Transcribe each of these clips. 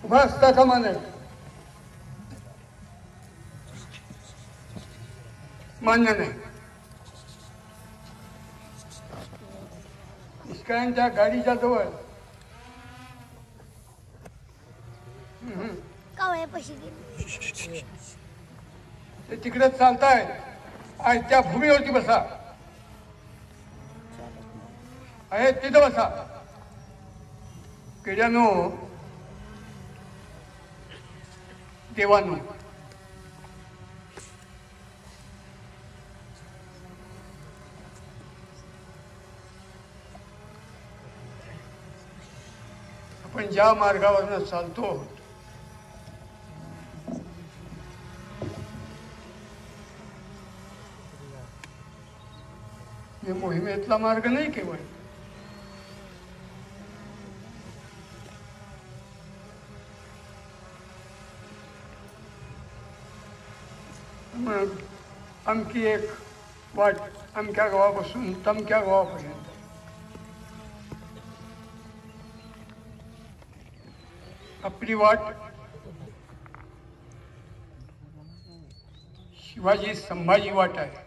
उभा असता कामा नये. मान्य नाही. इस्कायांच्या गाडीच्या जवळ ते तिकडे चालताय. आज त्या भूमीवरती बसा. आहे तिथं बसा. किड्यानो देवानो, आपण ज्या मार्गावरनं चालतो हे मोहिमेतला मार्ग नाही केवळ. मग अमकी एक वाट अमक्या गावापासून तमक्या गावापर्यंत. आपली वाट शिवाजी संभाजी वाट आहे.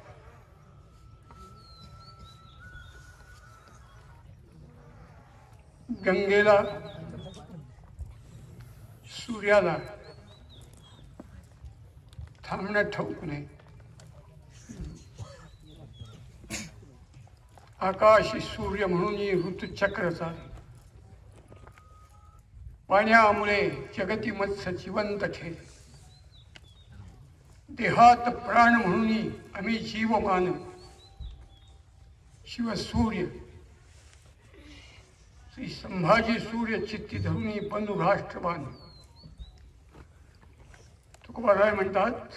गंगेला सूर्याला थांबणं ठाऊक नाही. आकाशी सूर्य म्हणून ऋतुचक्र चाले. पाण्यामुळे जगती मत्स्य जिवंत ठेले. देहात प्राण म्हणून आम्ही जीव मान. शिव सूर्य श्री संभाजी सूर्य चित्ती धरून बंधू राष्ट्रवान. तुकोबाराय म्हणतात,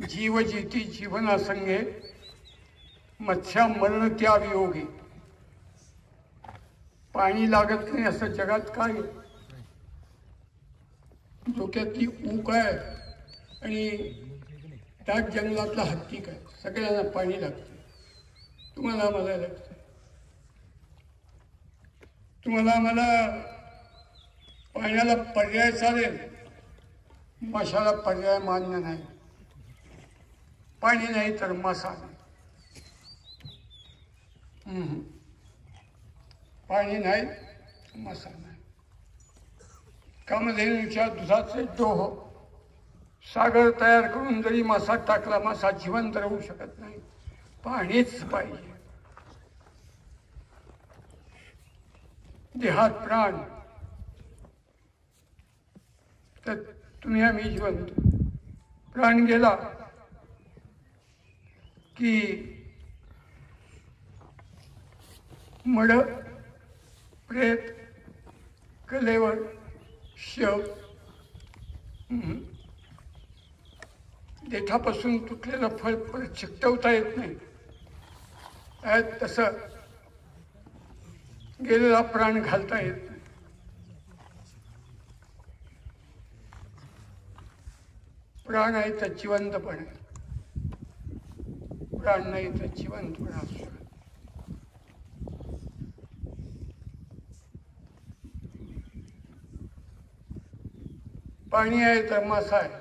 जीव जीती जीवना संगे मत्स्या मरण त्या वियोगी. पाणी लागत नाही असं जगात काय. डोक्यातली ऊक आहे आणि दाट जंगलातला हत्ती काय. सगळ्यांना पाणी लागतं. तुम्हाला मला लागतं. तुम्हाला मला पाण्याला पर्याय चालेल. माशाला पर्याय मान्य नाही. पाणी नाही तर मासा नाही. पाणी नाही मासा नाही. कामधेनूच्या दुधाचे डोह सागर तयार करून जरी मासा टाकला, मासा जिवंत राहू शकत नाही. पाणीच पाहिजे. देहात प्राण तर तुम्ही आम्ही जिवंत. प्राण गेला की मड प्रेत कलेवर शव देठापासून तुटलेलं फळ परत चिकटवता येत नाही. तसं गेलेला प्राण घालता येत नाही. प्राण आहे तर जिवंतपणे. प्राण नाही तर जिवंतपणा असतो. पाणी आहे तर मासा आहे.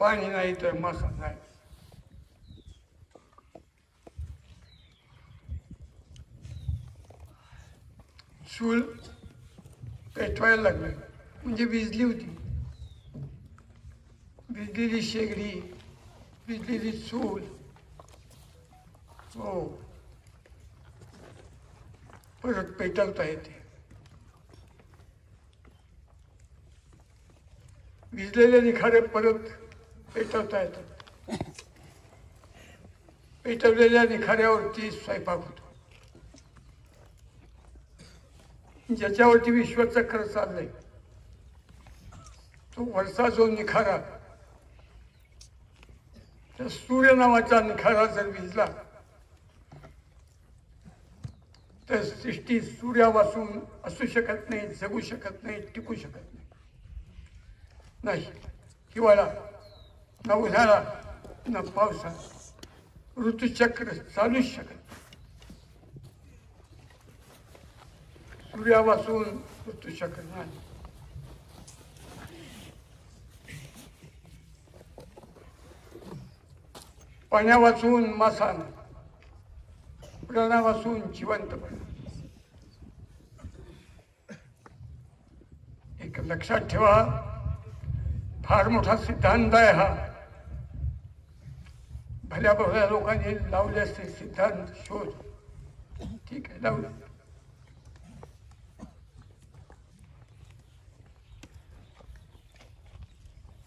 पाणी नाही तर मासा नाही. चूल पेटवायला लागले म्हणजे विजली होती. विजलेली शेगडी, विजलेली चूल. हो, परत पेटवता येते. विजलेले निखारे परत पेटवता येतात. पेटवलेल्या निखाऱ्यावरती स्वयंपाक होतो. ज्याच्यावरती विश्वचक्र चाललंय तो वरचा जो निखारा, त्या सूर्य नावाचा निखारा जर विजला तर सृष्टी सूर्यापासून असू शकत नाही, जगू शकत नाही, टिकू शकत नाही. हिवाळा ना उन्हाळा ना पावसाळा, ऋतुचक्र चालूच शकत. सूर्यापासून मृत्यू शक्य नाही. पाण्यापासून मासा नाही, प्राणापासून जिवंतपणा. एक लक्षात ठेवा, फार मोठा सिद्धांत आहे हा. भल्या भल्या लोकांनी लावले असते सिद्धांत शोध, ठीक आहे, लावले.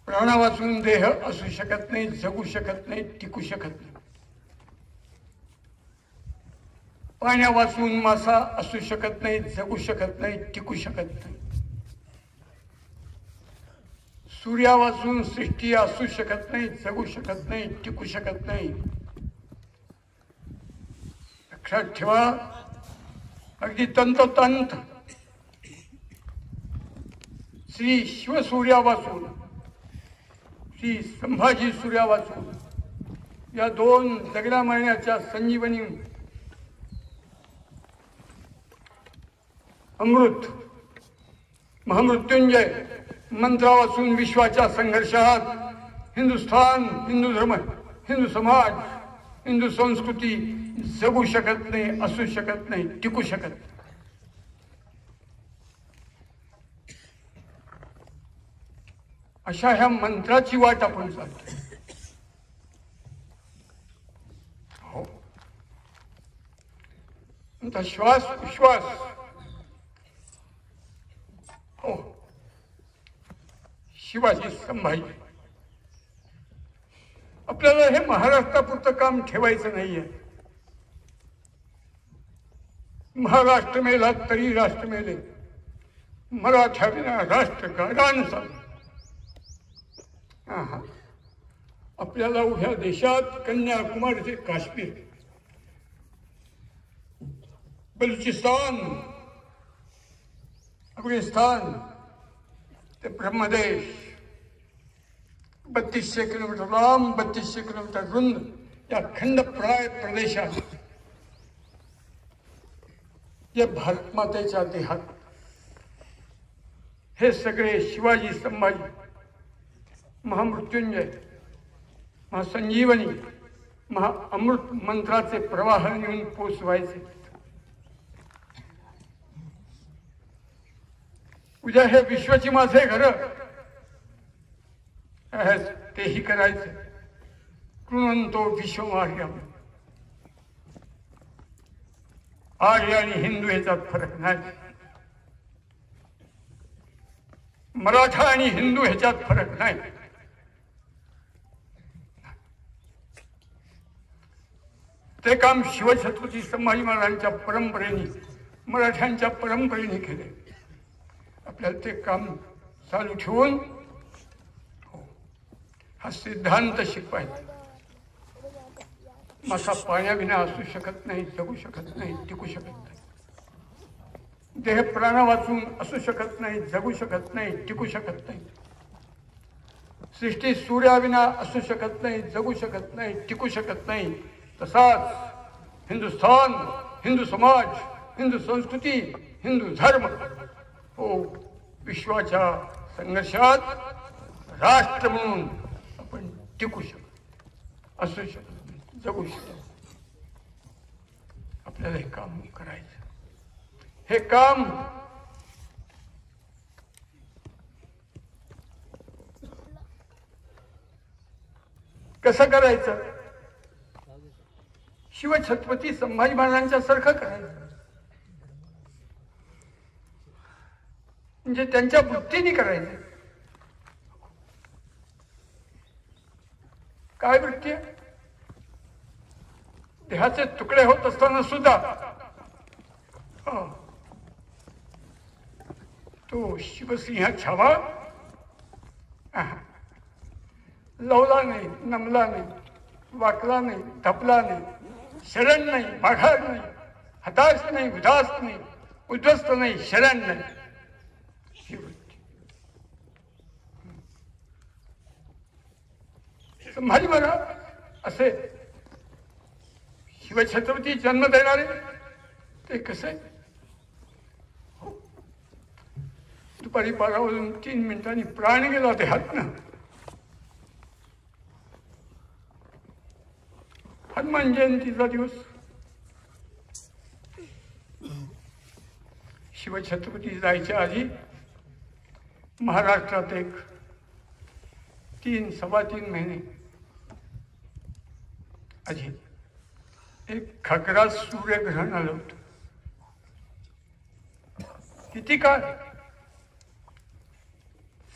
प्राणापासून देह असू शकत नाही, जगू शकत नाही, टिकू शकत नाही. पाण्यापासून मासा असू शकत नाही, जगू शकत नाही, टिकू शकत नाही. सूर्यापासून सृष्टी असू शकत नाही, जगू शकत नाही, टिकू शकत नाही. लक्षात ठेवा, अगदी तंतोतंत श्री शिवसूर्यापासून श्री संभाजी सूर्यापासून या दोन दगडा मारण्याच्या संजीवनी अमृत महामृत्युंजय मंत्रापासून विश्वाच्या संघर्षात हिंदुस्थान, हिंदू धर्म, हिंदू समाज, हिंदू संस्कृती जगू शकत नाही, असू शकत नाही, टिकू शकत नाही. अशा ह्या मंत्राची वाट आपण चालतो. हो, श्वास विश्वास. हो, शिवाजी संभाजी. आपल्याला हे महाराष्ट्रापुरतं काम ठेवायचं नाहीये. महाराष्ट्र मेला तरी राष्ट्र मेले, मराठा विना राष्ट्र गाडान चालू. आपल्याला उभ्या देशात कन्याकुमारी ते काश्मीर, बलुचिस्तान, अफगाणिस्तान ते ब्रह्मदेश, 3200 किलोमीटर लांब, 3200 किलोमीटर रुंद या खंडप्राय प्रदेशात या भारत मातेच्या देहात हे सगळे शिवाजी संभाजी महामृत्युंजय, महासंजीवनी, महाअमृत मंत्राचे प्रवाह नेऊन पोचवायचे. उद्या हे विश्वाची माझे घर तेही करायचे. कृणवंतो विश्वमार्यम. आर्य आणि हिंदू ह्याच्यात फरक नाही, मराठा आणि हिंदू ह्याच्यात फरक नाही. ते काम शिवछत्रपती संभाजी महाराजांच्या परंपरेने, मराठ्यांच्या परंपरेने केले. आपल्याला ते काम चालू ठेवून हा सिद्धांत शिकवायचा. मासा पाण्याविना असू शकत नाही, जगू शकत नाही, टिकू शकत नाही. देह प्राणा वाचून असू शकत नाही, जगू शकत नाही, टिकू शकत नाही. सृष्टी सूर्याविना असू शकत नाही, जगू शकत नाही, टिकू शकत नाही. तसाच हिंदुस्थान, हिंदू समाज, हिंदू संस्कृती, हिंदू धर्म हो विश्वाच्या संघर्षात राष्ट्र म्हणून आपण टिकू शकतो, असू शकतो, जगू शकतो. आपल्याला हे काम करायचं. हे काम कसं करायचं? शिवछत्रपती संभाजी महाराजांच्या सारखं करायचं. म्हणजे त्यांच्या वृत्तीने करायचं. काय वृत्ती आहे? देहाचे तुकडे होत असताना सुद्धा तो शिवसिंह छावा लवला नाही, नमला नाही, वाकला नाही, धपला नाही, शरण नाही, माघार नाही, हताश नाही, उदास नाही, उद्ध्वस्त नाही, शरण नाही. ही वृत्ती संभाजी महाराज असे शिवछत्रपती जन्म देणारे ते कसे दुपारी 12 वाजून 3 मिनिटांनी प्राण गेला देहातनं. हनुमान जयंतीचा दिवस. शिवछत्रपती जायच्या आधी महाराष्ट्रात एक 3-3.25 महिने आधी एक खग्रास सूर्यग्रहण आलं होतं. किती काळ?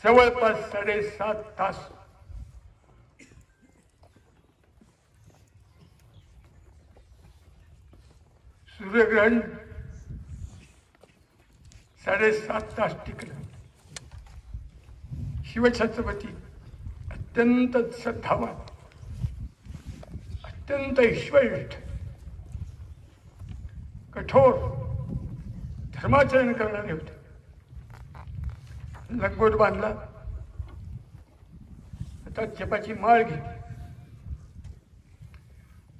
जवळपास 7.5 तास. सूर्यग्रहण 7.5 तास टिकलं. शिवछत्रपती अत्यंत श्रद्धावान, अत्यंत ईश्वरनिष्ठ, कठोर धर्माचरण करणारे होते. लंगोट बांधला, आता जपाची माळ घेतली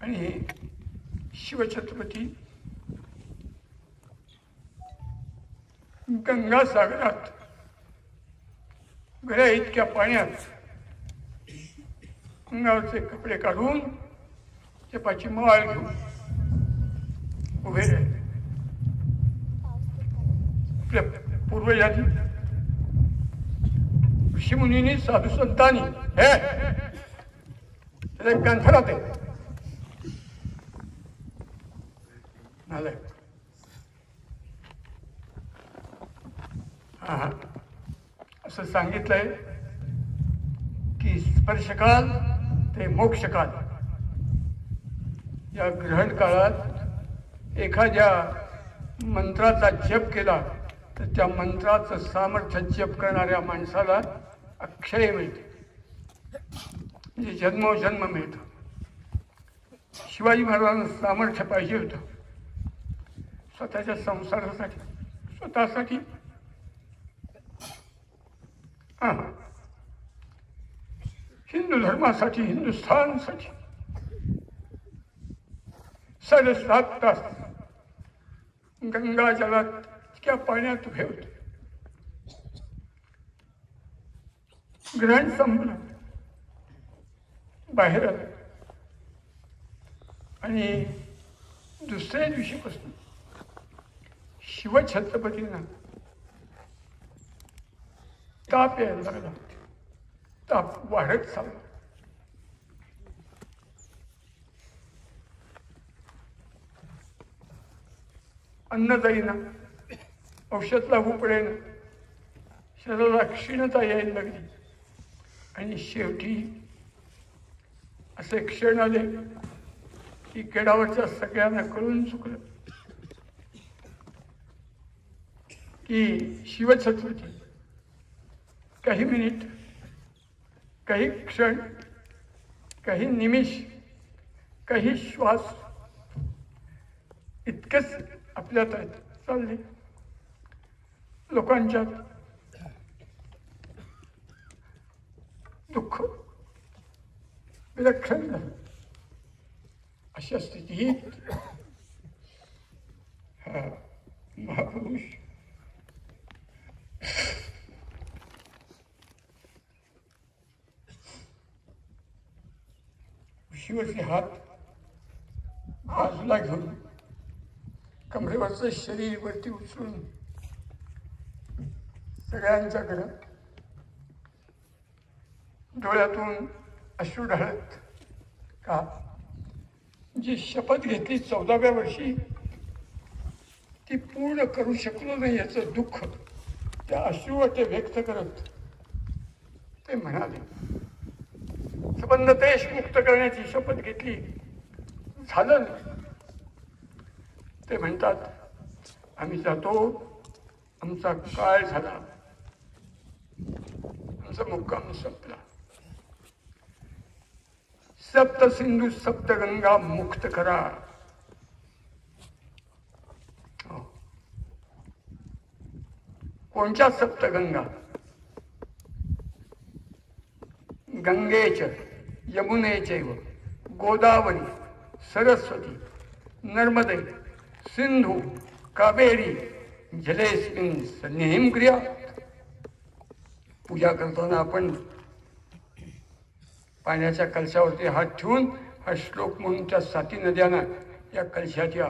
आणि शिवछत्रपती गंगासागरात गळ्या इतक्या पाण्यात अंगावरचे कपडे काढून जपाची माळ घेऊन उभे राहिले. आपल्या पूर्वजांनी, ऋषीमुनींनी, साधू संतांनी हे त्याला ग्रंथाला ते नालाय. असं सांगितलंय की स्पर्शकाल ते मोक्षकाल या ग्रहण काळात एखाद्या मंत्राचा जप केला तर त्या मंत्राचं सामर्थ्य जप करणाऱ्या माणसाला अक्षय मिळते, म्हणजे जन्मोजन्म मिळतं. शिवाजी महाराजांना सामर्थ्य पाहिजे होतं स्वतःच्या संसारासाठी, स्वतःसाठी. हिंदू धर्मासाठी, हिंदुस्थानसाठी 7.5 तास गंगा जलात इतक्या पाण्यात उभे होते. ग्रहण संपलं, बाहेर आलं आणि दुसऱ्या दिवशीपासून शिवछत्रपतींना ताप यायला लागला. ताप वाढत चालला. अन्न जाईना, औषध लागू पडेना, शरीराला क्षीणता यायला लागली आणि शेवटी असे क्षण आले की गडावरच्या सगळ्यांना कळून चुकलं की शिवछत्रपती काही मिनिट, काही क्षण, काही निमिष, काही श्वास इतकेच आपल्यात चालले. लोकांच्यात दुःख विलक्षण झालं. अशा स्थितीत हा महापुरुष शिवचे हात बाजूला घेऊन कमरेवरचं शरीर वरती उचलून सगळ्यांच्याकडं डोळ्यातून अश्रू ढाळत, का जी शपथ घेतली 14व्या वर्षी ती पूर्ण करू शकलो नाही याचं दुःख त्या अश्रूवाटे व्यक्त करत ते म्हणाले, संबंध देश मुक्त करण्याची शपथ घेतली, झालं नाही. ते म्हणतात, आम्ही जातो, आमचा काळ झाला, आमचा मुक्काम संपला. सप्त सिंधू सप्त गंगा मुक्त करा. कोणत्या सप्तगंगा? गंगेच, यमुनेचैव, गोदावरी, सरस्वती, नर्मदे, सिंधू, कावेरी, जलेस्मिन् सन्निधिं कुर्यात्. पूजा करताना आपण पाण्याच्या कलशावरती हात ठेवून हा श्लोक म्हणून त्या 7 नद्यांना या कलशाच्या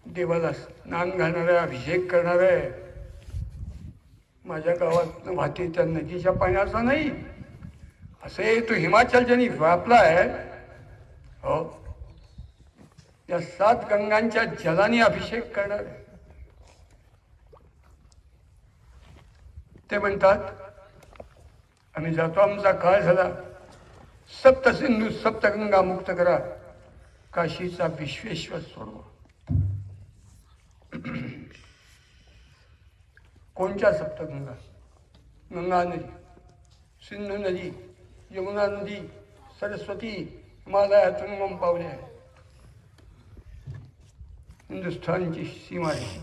देवाला स्नान घालणार आहे, अभिषेक करणार आहे. माझ्या गावात वाहते त्या नदीच्या पाण्याचा नाही, असे तो हिमाचल ज्यांनी व्यापला आहे. हो, या 7 गंगांच्या जलाने अभिषेक करणार आहे. ते म्हणतात आम्ही जातो, आमचा काळ झाला, सप्त सिंधू सप्तगंगा मुक्त करा, काशीचा विश्वेश्वर सोडवा. कोणत्या सप्तगंगा? गंगा नदी, सिंधू नदी, यमुना नदी, सरस्वती हिमालयातून उगम पावले आहे. हिंदुस्थानची सीमा आहे.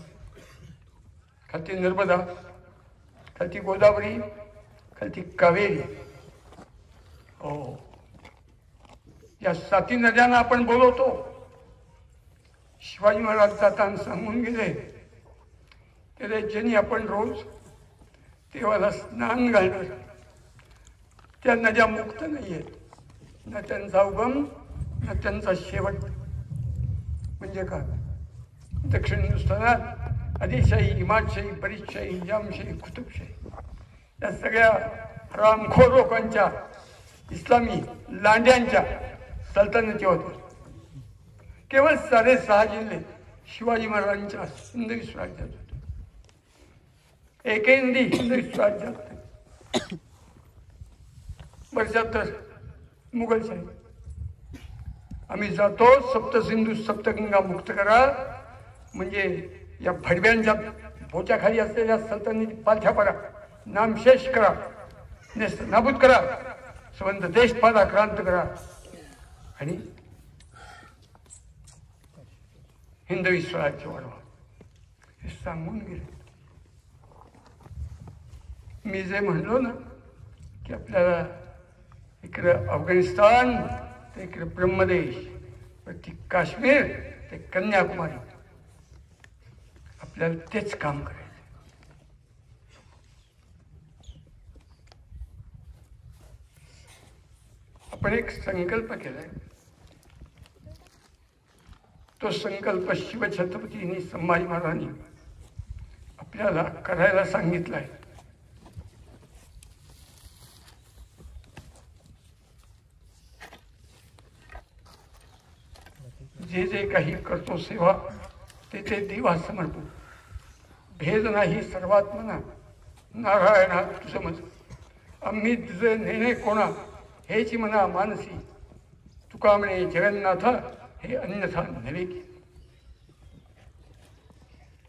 खालती नर्मदा, खालती गोदावरी, खालती कावेरी. हो, या 7 नद्यांना आपण बोलवतो. शिवाजी महाराज जाताना सांगून गेले, त्याला ज्यांनी आपण रोज देवाला स्नान घालणार, त्या नद्या मुक्त नाही आहेत. न त्यांचा उगम न त्यांचा शेवट. म्हणजे का? दक्षिण हिंदुस्थानात आदिलशाही, इमादशाही, बरीदशाही, निजामशाही, कुतुबशाही या सगळ्या हरामखोर लोकांच्या, इस्लामी लांड्यांच्या सल्तनती होत्या. केवळ 6.5 जिल्हे शिवाजी महाराजांच्या हिंदवी स्वराज्यात होते. एकही हिंदवी स्वराज्यात नाही. वर्षात तर मुघलशाही. आम्ही जातो, सप्तसिंधू सप्तगंगा मुक्त करा, म्हणजे या भडव्यांच्या भोच्याखाली असलेल्या सल्तनती पालथ्या पडा, नामशेष करा, नाबूद करा, संबंध देश पादाक्रांत करा आणि हिंदवी स्वराज्य वाढवा. हे सांगून गेले. मी जे म्हणलो ना की आपल्याला इकडं अफगाणिस्तान, तर इकडे ब्रह्मदेश, ती काश्मीर, ते कन्याकुमारी, आपल्याला तेच काम करायचं. आपण एक संकल्प केलाय. तो संकल्प शिवछत्रपतींनी, संभाजी महाराजांनी आपल्याला करायला सांगितलाय. जे जे काही करतो सेवा, ते ते देवा समर्पू. भेद नाही सर्वात्मना, नारायणा तुझं मज. आम्ही तुझे नेणे कोणा, हेच म्हणा मानसी. तुका म्हणे जगन्नाथा, हे अन्यथा नव्हे की.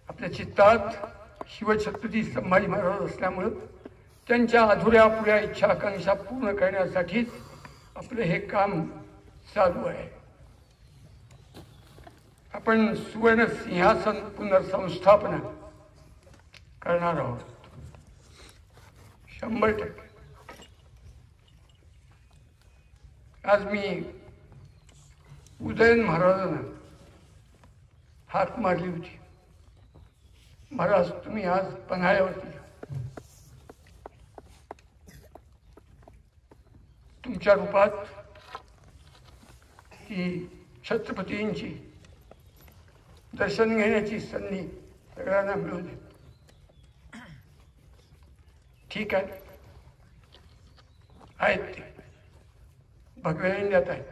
आपल्या चित्तात शिवछत्रपती संभाजी महाराज असल्यामुळं त्यांच्या अधुऱ्या पुऱ्या इच्छा आकांक्षा पूर्ण करण्यासाठीच आपलं हे काम चालू आहे. आपण सुवर्ण सिंहासन पुनर्संस्थापना करणार आहोत 100%. आज मी उदयन महाराजांना हाक मारली होती. महाराज, तुम्ही आज पन्हाळ्यावरती तुमच्या रूपात ही छत्रपतींची दर्शन घेण्याची संधी सगळ्यांना मिळू दे. ठीक आहे, आहेत ते भगव्या इंडियात आहेत.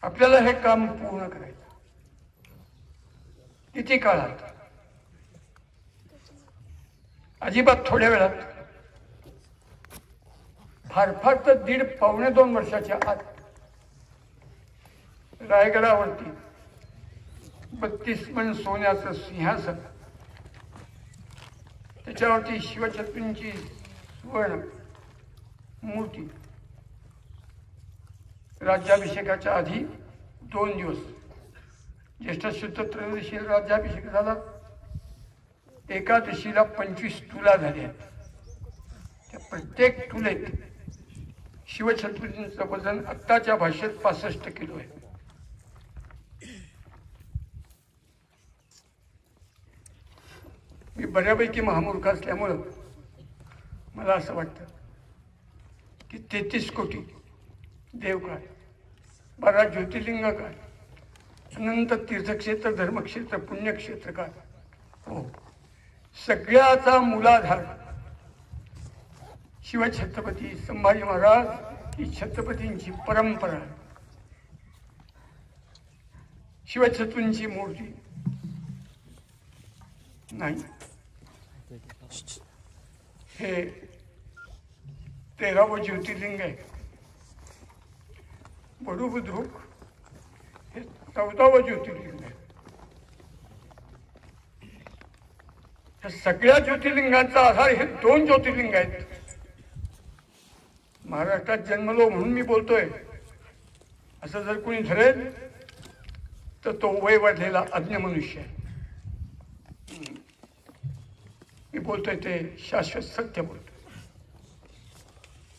आपल्याला हे काम पूर्ण करायचं. किती काळात? अजिबात थोड्या वेळात. फार फार तर 1.5-2 वर्षाच्या आत रायगडावरती 32 मन सोन्याचं सिंहासन, त्याच्यावरती शिवछत्रपतींची सुवर्ण मूर्ती. राज्याभिषेकाच्या आधी 2 दिवस, ज्येष्ठ शुद्ध त्रयोदशी राज्याभिषेक झाला. एकादशीला 25 तुला झाल्या. त्या प्रत्येक तुलेत शिवछत्रपतींचं वजन आत्ताच्या भाषेत 65 किलो आहे. मी बऱ्यापैकी महामूर्ख असल्यामुळं मला असं वाटतं की 33 कोटी देव काय, 12 ज्योतिर्लिंग काय, अनंत तीर्थक्षेत्र, धर्मक्षेत्र, पुण्यक्षेत्र काय, हो सगळ्याचा मूलाधार शिवछत्रपती संभाजी महाराज ही छत्रपतींची परंपरा, शिवछत्रपतींची मूर्ती नाही. हे 13वं ज्योतिर्लिंग आहे. बडुबुद्रुक हे 14वं ज्योतिर्लिंग आहे. या सगळ्या ज्योतिर्लिंगांचा आधार हे 2 ज्योतिर्लिंग आहेत. महाराष्ट्रात जन्मलो म्हणून मी बोलतोय असं जर कोणी धरेल तर तो वय वाढलेला अज्ञ मनुष्य आहे. मी बोलतोय ते शाश्वत सत्य बोलतोय.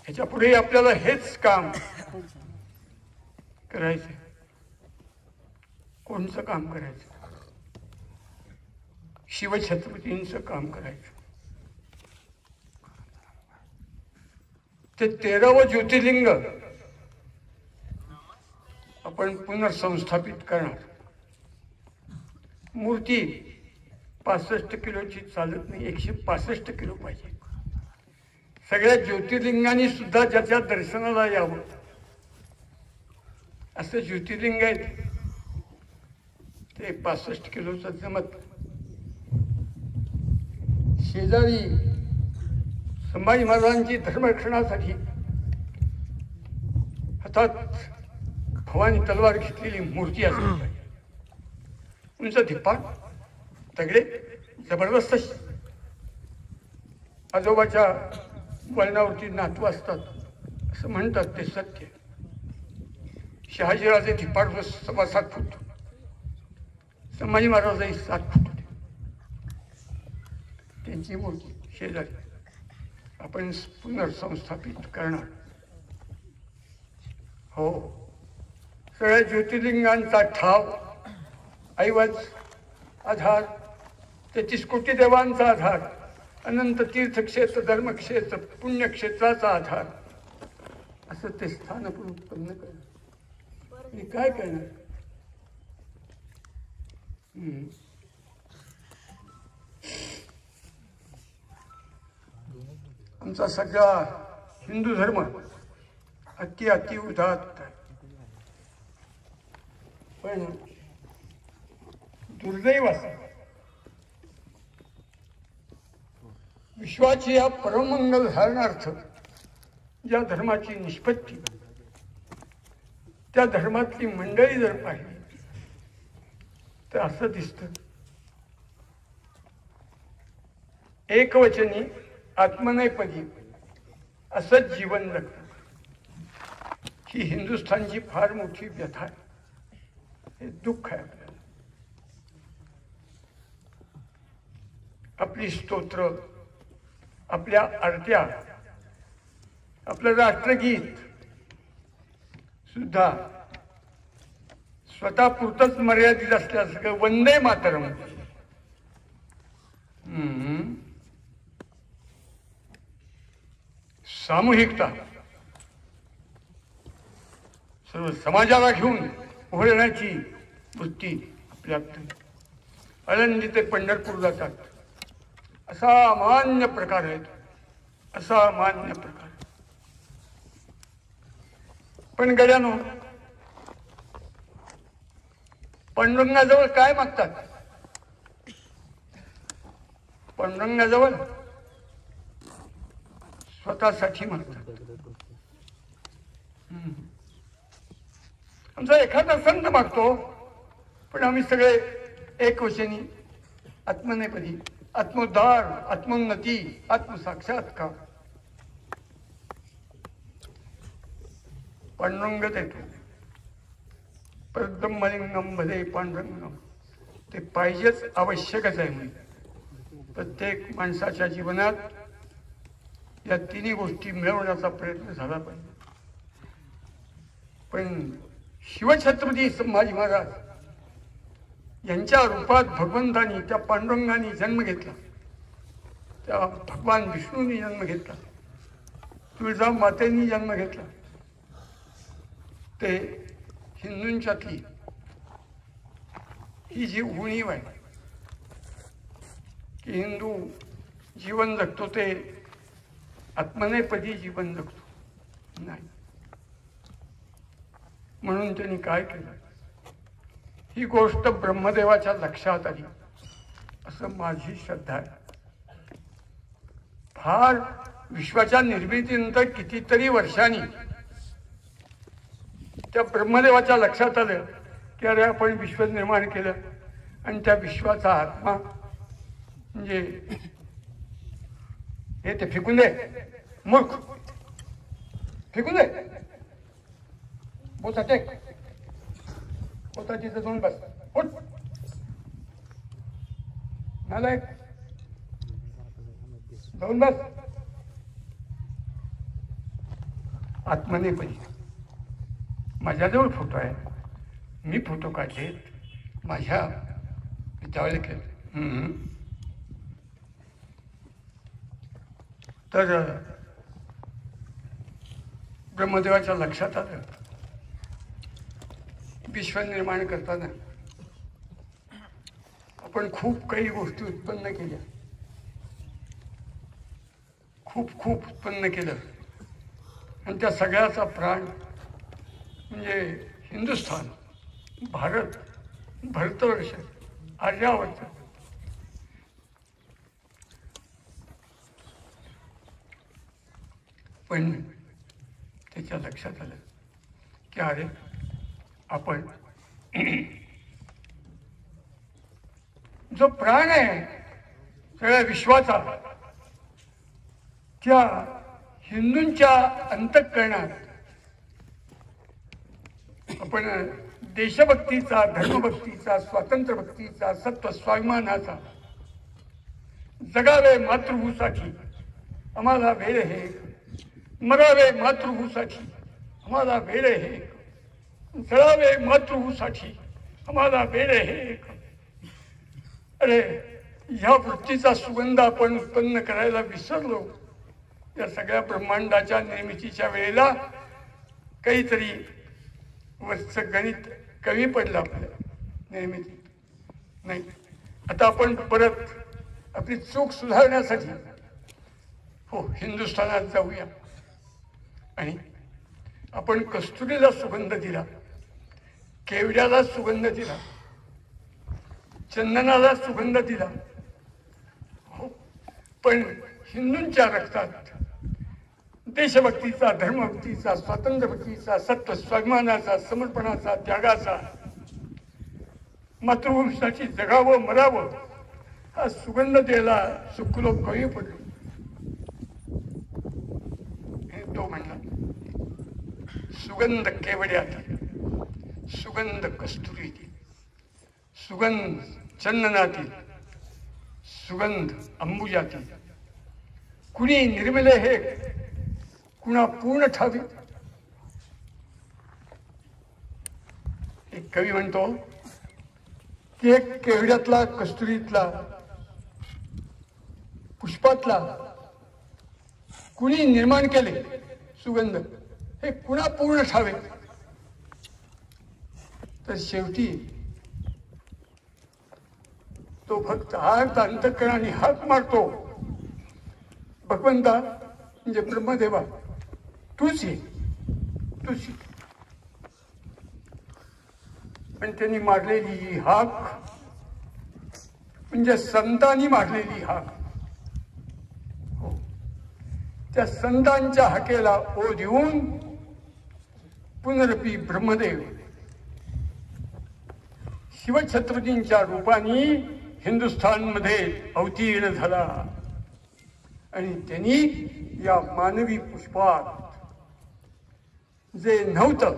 ह्याच्या पुढे आपल्याला हेच काम करायचं. कोणचं काम करायचं? शिवछत्रपतींचं काम करायचं. ते 13वं ज्योतिर्लिंग आपण पुनर्संस्थापित करणार. मूर्ती 65 किलोची चालत नाही, 165 किलो पाहिजे. सगळ्या ज्योतिर्लिंगांनी सुद्धा ज्याच्या दर्शनाला यावं असं ज्योतिर्लिंग आहेत ते 65 किलोचं जमत. शेजारी संभाजी महाराजांची धर्मरक्षणासाठी हातात भवानी तलवार घेतलेली मूर्ती असली पाहिजे. उंच धिप्पाड, तगडे, जबरदस्त. आजोबाच्या वळणावरती नातू असतात असं म्हणतात, ते सत्य. शहाजीराजे धिप्पाड 7.25 फूट, संभाजी महाराजही 7 फूट होते. त्यांची मूर्ती शेजारी आपण पुनर्संस्थापित करणार. हो, सगळ्या ज्योतिर्लिंगांचा ठाव, ऐवज, आधार, 33 कोटी देवांचा आधार, अनंत तीर्थक्षेत्र, धर्मक्षेत्र, पुण्यक्षेत्राचा आधार, असं ते स्थान आपण उत्पन्न करणार. हे काय करणार? आमचा सगळा हिंदू धर्म अति उदात्त आहे. पण दुर्दैव असं विश्वाची या परमंगल धारणार्थ ज्या धर्माची निष्पत्ती, त्या धर्मातली मंडळी जर पाहिली तर असं दिसतं एकवचनी आत्मनेपदी असंच जीवन जगतं. ही हिंदुस्थानची फार मोठी व्यथा आहे. हे दुःख आहे आपल्याला. आपली स्तोत्र, आपल्या आरत्या, आपलं राष्ट्रगीत सुद्धा स्वतः पुरतच मर्यादित असल्यासारखं वंदे मातरम. सामूहिकता, सर्व समाजाला घेऊन उभरण्याची वृत्ती आपल्यात. आळंदी ते पंढरपूर जातात, असामान्य प्रकार आहेत, असामान्य प्रकार. पण गड्यानो, पांडुरंगाजवळ काय मागतात? पांडुरंगाजवळ स्वतःसाठी मागतात. आमचा एखादा संत मागतो, पण आम्ही सगळे एकवचनी आत्मनेपदी, आत्मोद्धार, आत्मोन्नती, आत्मसाक्षात्कार. पांडुरंग देतो, परब्रह्मलिंगम भले पांडुरंगम. ते पाहिजेच, आवश्यकच आहे. म्हणजे प्रत्येक माणसाच्या जीवनात या तिन्ही गोष्टी मिळवण्याचा प्रयत्न झाला पाहिजे. पण शिवछत्रपती संभाजी महाराज यांच्या रूपात भगवंतानी, त्या पांडुरंगाने जन्म घेतला. त्या भगवान विष्णूंनी जन्म घेतला, तुळजा मातेंनी जन्म घेतला. ते हिंदूंच्यातली ही जी उणीव आहे की हिंदू जीवन जगतो ते आत्मनेपदी जीवन जगतो नाही. म्हणून त्यांनी काय केलं, ही गोष्ट ब्रह्मदेवाच्या लक्षात आली असं माझी श्रद्धा आहे. फार विश्वाच्या निर्मितीनंतर कितीतरी वर्षांनी त्या ब्रह्मदेवाच्या लक्षात आलं की अरे आपण विश्व निर्माण केलं आणि त्या विश्वाचा आत्मा म्हणजे हे ते फेकून दे, मूर्ख, फेकून दे, बोचा टेक, बोचा तिथं जाऊन बस, उठ, नालायक, जाऊन बस. आत्मनेपदी माझ्याजवळ फोटो आहे, मी फोटो काढलेत, माझ्या पित्यावले केले. तर ब्रह्मदेवाच्या लक्षात आलं विश्व निर्माण करताना आपण खूप काही गोष्टी उत्पन्न केल्या, खूप खूप उत्पन्न केलं आणि त्या सगळ्याचा प्राण म्हणजे हिंदुस्थान, भारत, भारतवर्ष, आर्यावर्त. पण त्याच्या लक्षात आलं की अरे आपण जो प्राण आहे सगळ्या विश्वाचा त्या हिंदूंच्या अंतःकरणात आपण देशभक्तीचा, धर्मभक्तीचा, स्वातंत्र्यभक्तीचा, सत्व स्वाभिमानाचा, जगावे मातृभूसाठी आम्हाला वेळ हे, मरावे मातृभूसाठी आम्हाला वेळ हे, जळावे मातृभूसाठी आम्हाला वेळ हे. अरे ह्या वृत्तीचा सुगंध आपण उत्पन्न करायला विसरलो. या सगळ्या ब्रह्मांडाच्या निर्मितीच्या वेळेला काहीतरी वरच गणित कमी पडलं आपल्या निर्मिती नाही. आता आपण परत आपली चूक सुधारण्यासाठी हो हिंदुस्थानात जाऊया आणि आपण कस्तुरीला सुगंध दिला, केवड्याला सुगंध दिला, चंदनाला सुगंध दिला. हो, पण हिंदूंच्या रक्तात देशभक्तीचा, धर्मभक्तीचा, स्वातंत्र्यभक्तीचा, सत्व स्वाभिमानाचा, समर्पणाचा, त्यागाचा, मातृभूमीसाठी जगावं मरावं हा सुगंध द्यायला चुकलो, कमी पडलो. हे तो म्हणला सुगंध केवड्यातील, सुगंध कस्तुरीतील, सुगंध चंदनातील, सुगंध अंबुजातील. कुणी निर्मिले हे कुणा पूर्ण ठावी. एक कवी म्हणतो की एक केवड्यातला, कस्तुरीतला, पुष्पातला कुणी निर्माण केले सुगंध हे कुणा पूर्ण ठावे. तर शेवटी तो भक्त हात अंतःकरणाने हाक मारतो, भगवंता म्हणजे ब्रह्मदेवा तूच ये, तूच. पण त्यांनी मारलेली ही हाक म्हणजे संतांनी मारलेली हाक. हो, त्या संतांच्या हाकेला ओ देऊन पुनरपी ब्रह्मदेव शिवछत्रपतींच्या रूपाने हिंदुस्थानमध्ये अवतीर्ण झाला आणि त्यांनी या मानवी पुष्पात जे नव्हतं,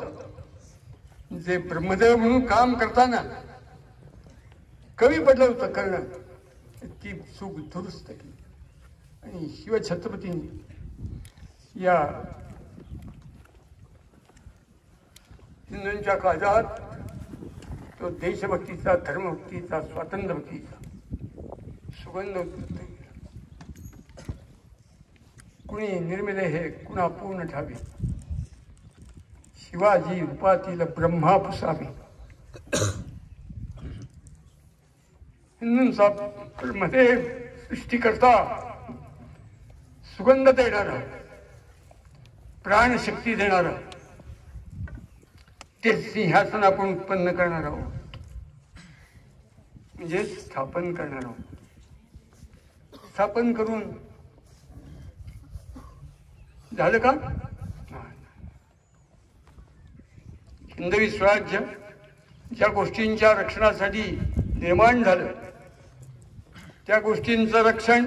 जे ब्रह्मदेव म्हणून काम करताना कमी पडलं होतं करणं, ती चूक दुरुस्त केली आणि शिवछत्रपतींनी या हिंदूंच्या काळात तो देशभक्तीचा, धर्मभक्तीचा, स्वातंत्र्यभक्तीचा सुगंध उत्पन्न केला. कुणी निर्मिले हे कुणा पूर्ण ठावे, शिवाजी रूपातील ब्रह्मा पुसावे. हिंदूंचा मध्ये सृष्टीकर्ता, सुगंध देणारा, प्राणशक्ती देणारा, ते सिंहासन आपण उत्पन्न करणार आहोत, म्हणजे स्थापन करणार आहोत. स्थापन करून झालं का? हिंदवी स्वराज्य ज्या गोष्टींच्या रक्षणासाठी निर्माण झालं, त्या गोष्टींचं रक्षण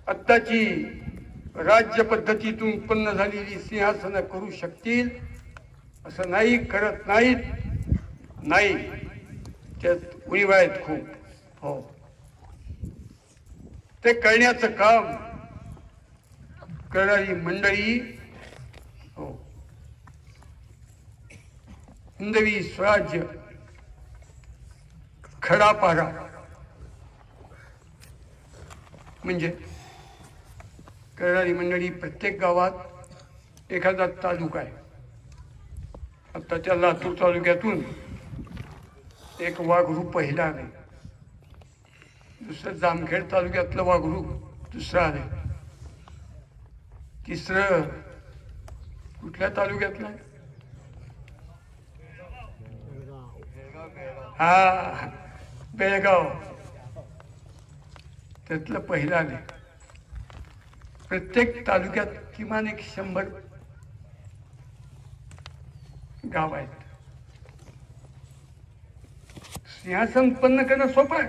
आत्ताची राज्य पद्धतीतून उत्पन्न झालेली सिंहासनं करू शकतील असं नाही, करत नाहीत. नाही, त्यात उणीवा आहेत खूप. हो, ते करण्याचं काम करणारी मंडळी, हो, हिंदवी स्वराज्य खडा पारा म्हणजे करणारी मंडळी. प्रत्येक गावात एखादा तालुका आहे. आता त्या लातूर तालुक्यातून एक वाघरू पहिला आले, दुसरं जामखेड तालुक्यातलं वाघरू दुसरं आले, तिसरं कुठल्या तालुक्यातलं? हा, बेळगाव, त्यातलं पहिलं आले. प्रत्येक तालुक्यात किमान 100 गाव आहेत. सिंहासन उत्पन्न करणं सोपं आहे,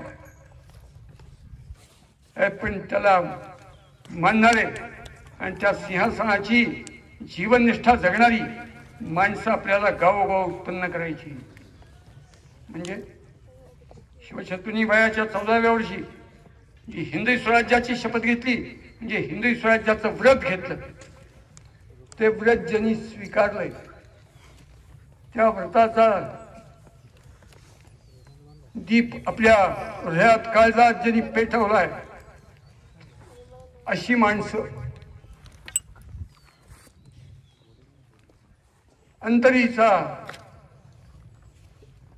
पण त्याला मानणारे आणि त्या सिंहासनाची जीवननिष्ठा जगणारी माणसं आपल्याला गावोगाव उत्पन्न करायची. म्हणजे शिवशत्रूंनी वयाच्या 14व्या वर्षी जी हिंदवी स्वराज्याची शपथ घेतली, म्हणजे हिंदवी स्वराज्याचं व्रत घेतलं, ते व्रत ज्यांनी स्वीकारलंय त्या व्रताचा दीप आपल्या हृदयात काळजात ज्यांनी पेटवलाय, अशी माणसं अंतरीचा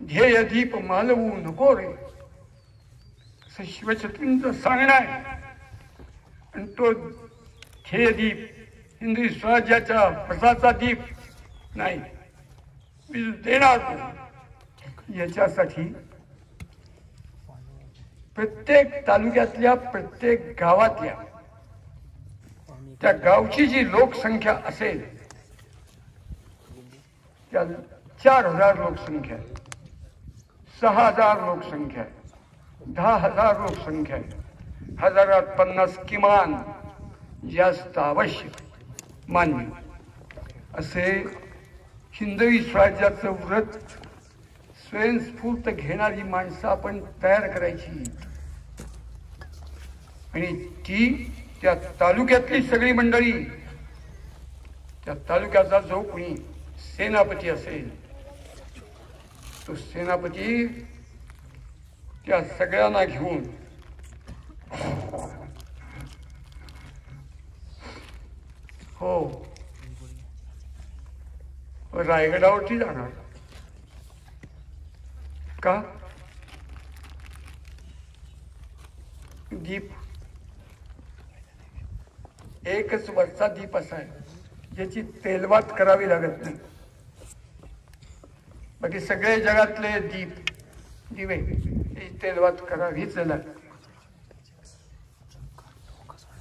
ध्येय दीप मालवू नको रे, असं शिवशत्रूंचं सांगणं आहे. आणि तो ध्येय दीप हिंदवी स्वराज्याच्या व्रताचा दीप नाही देणार. याच्यासाठी प्रत्येक तालुक्यातल्या, प्रत्येक गावातल्या, त्या गावची जी लोकसंख्या असेल त्या 4000 लोकसंख्या आहे, 6000 लोकसंख्या आहे, 10,000 लोकसंख्या आहे, 1050 किमान जास्त आवश्यक मान्य असे हिंदवी स्वराज्याचं व्रत स्वयंस्फूर्त घेणारी माणसं आपण तयार करायची. आणि ती त्या तालुक्यातली सगळी मंडळी, त्या तालुक्याचा जो कोणी सेनापती असेल, तो सेनापती त्या सगळ्यांना घेऊन हो रायगडावरती जाणार. का? दीप एकच वरचा दीप असा आहे ज्याची तेलवात करावी लागत नाही. बाकी सगळे जगातले दिवे तेलवात करावीच लागते.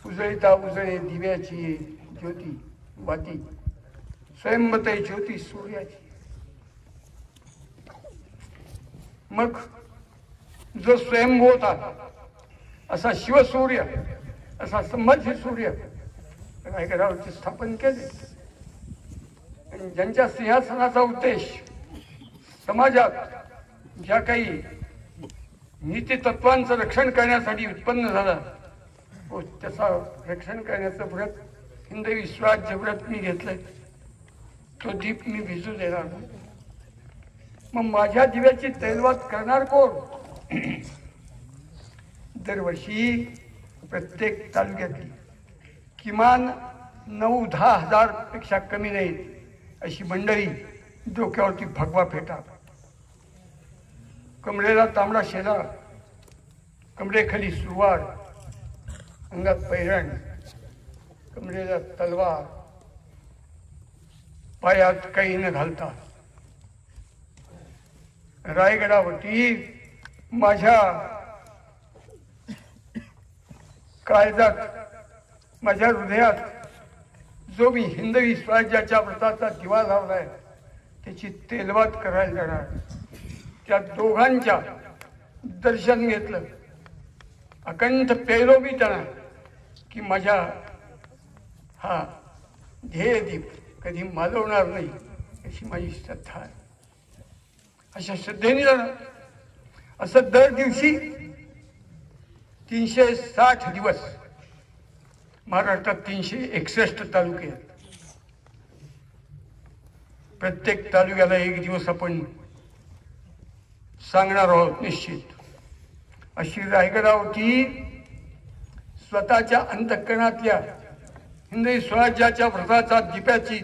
उजळीता उजळे दिव्याची ज्योती वाती, स्वयंवते ज्योती सूर्याची. मग जो स्वयंभू होता असा शिवसूर्य, असा संभाजी सूर्य रायगडावरती स्थापन केले. आणि ज्यांच्या सिंहासनाचा उद्देश समाजात ज्या काही नीती तत्वांचं रक्षण करण्यासाठी उत्पन्न झाला, त्याचा रक्षण करण्याचं व्रत हिंदवी स्वराज्य व्रत मी घेतलंय. तो दीप मी भिजू देणार नाही. मग माझ्या दिव्याची तैलवात करणार कोण? दरवर्षी प्रत्येक तालुक्यातली किमान 9-10 हजार पेक्षा कमी नाहीत अशी मंडळी डोक्यावरती भगवा फेटा, कमरेला तांबडा शेला, कमरेखाली सुवार, अंगात पैरण, कमरेला तलवार, पायात काही न घालता रायगडावरती माझ्या काळजात, माझ्या हृदयात जो मी हिंदवी स्वराज्याच्या व्रताचा दिवा लावलाय त्याची तेलवात करायला जाणार. त्या दोघांच्या दर्शन घेतलं, अकंठ पेरो बी त्यांना की माझ्या हा ध्येयदीप कधी मालवणार नाही अशी माझी श्रद्धा आहे. अशा श्रद्धेने जाणार. असं दर दिवशी 360 दिवस महाराष्ट्रात 361 तालुके आहेत. प्रत्येक तालुक्याला एक दिवस आपण सांगणार आहोत निश्चित. अशी रायगडावरती स्वतःच्या अंतःकरणातल्या हिंदवी स्वराज्याच्या व्रताचा दिप्याची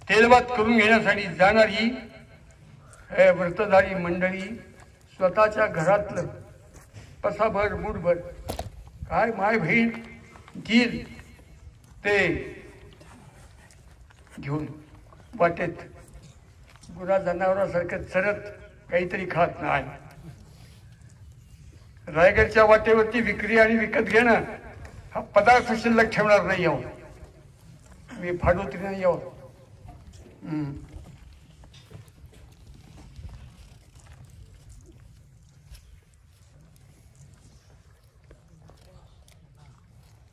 तेलवात करून घेण्यासाठी जाणारी व्रतधारी मंडळी स्वतःच्या घरातलं पसाभर मूठभर काय माय बहीण देईल ते घेऊन वाटेत गुरा जनावरासारखं चरत काहीतरी खात नाही. रायगडच्या वाटेवरती विक्री आणि विकत घेणं हा पदार्थ शिल्लक ठेवणार नाही आहोत. मी फाडोत्री नाही आहोत.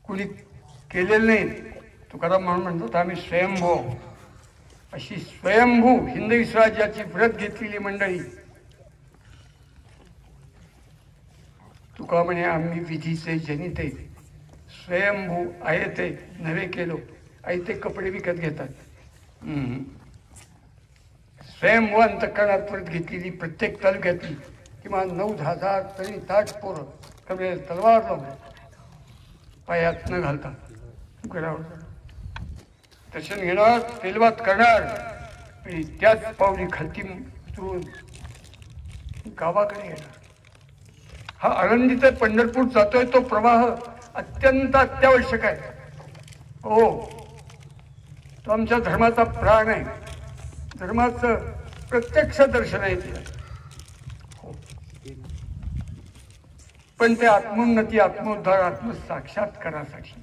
कुणी केलेलं नाही. तुकाराम म्हणून म्हणतो आम्ही स्वयंभू. अशी स्वयंभू हिंदवी स्वराज्याची व्रत घेतलेली मंडळी. तुका म्हणे आम्ही विधीचे जनिते, स्वयंभू आहे ते नवे केलो, आई ते कपडे विकत घेतात. स्वयंभू अंतःकरणात व्रत घेतलेली प्रत्येक तालुक्यातली किमान 9-10 हजार तरी ताट पोरं कमरेला तलवार लावून पायात न घालता गडावर दर्शन घेणार, तेलवात करणार आणि त्याच पावली खालती उतरून गावाकडे येणार. हा आळंदी ते पंढरपूर जातोय तो प्रवाह अत्यंत अत्यावश्यक आहे. हो, तो आमच्या धर्माचा प्राण आहे. धर्माचं प्रत्यक्ष दर्शन आहे ते. हो, पण ते आत्मोन्नती, आत्मोद्धार, आत्मसाक्षात्कारासाठी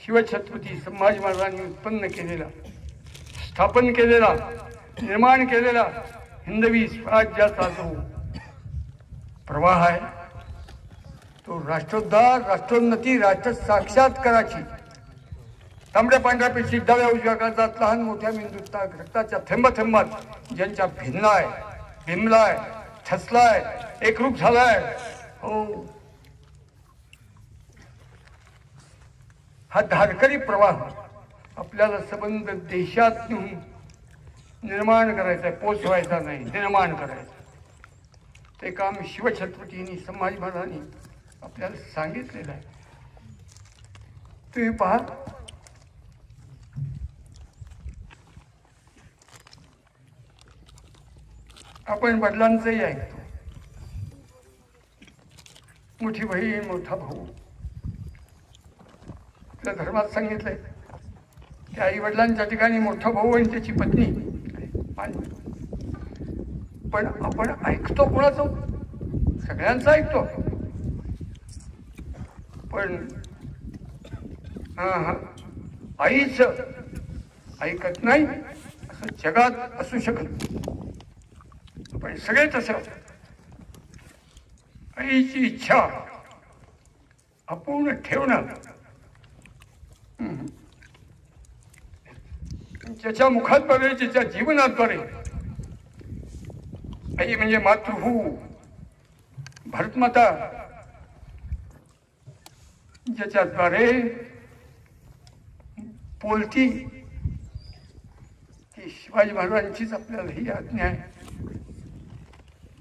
शिवछत्रपती संभाजी महाराजांनी उत्पन्न केलेला, स्थापन केलेला, निर्माण केलेला हिंदवी स्वराज्याचा जो प्रवाह आहे तो राष्ट्रोद्धार, राष्ट्रोन्नती, राष्ट्र साक्षात्काराची तांबड्या पांढऱ्या पेशी डाव्या उजव्या काळजात लहान मोठ्या मेंदूत रक्ताच्या थेंबाथेंबात ज्यांच्या भिनलाय, बिंबलाय, ठसलाय, एकरूप झालाय. हो, हा धारकरी प्रवाह आपल्याला संबंध देशात निर्माण करायचा आहे, पोचवायचा नाही, निर्माण करायचं. ते काम शिवछत्रपतींनी संभाजी महाराजांनी आपल्याला सांगितलेलं आहे. तुम्ही पहा, आपण वडिलांचंही ऐकतो. मोठी बहीण, मोठा भाऊ, आपल्या धर्मात सांगितलंय की आई वडिलांच्या ठिकाणी मोठा भाऊ आणि त्याची पत्नी. पण आपण ऐकतो कोणाचं? सगळ्यांचं ऐकतो. पण आईचं ऐकत नाही असं जगात असू शकत. पण सगळे तसं आईची इच्छा अपूर्ण ठेवणं, ज्याच्या मुखाद्वारे, ज्याच्या जीवनाद्वारे आई म्हणजे मातृभू, भारतमाता, ज्याच्याद्वारे बोलती ती शिवाजी महाराजांचीच आपल्याला ही आज्ञा आहे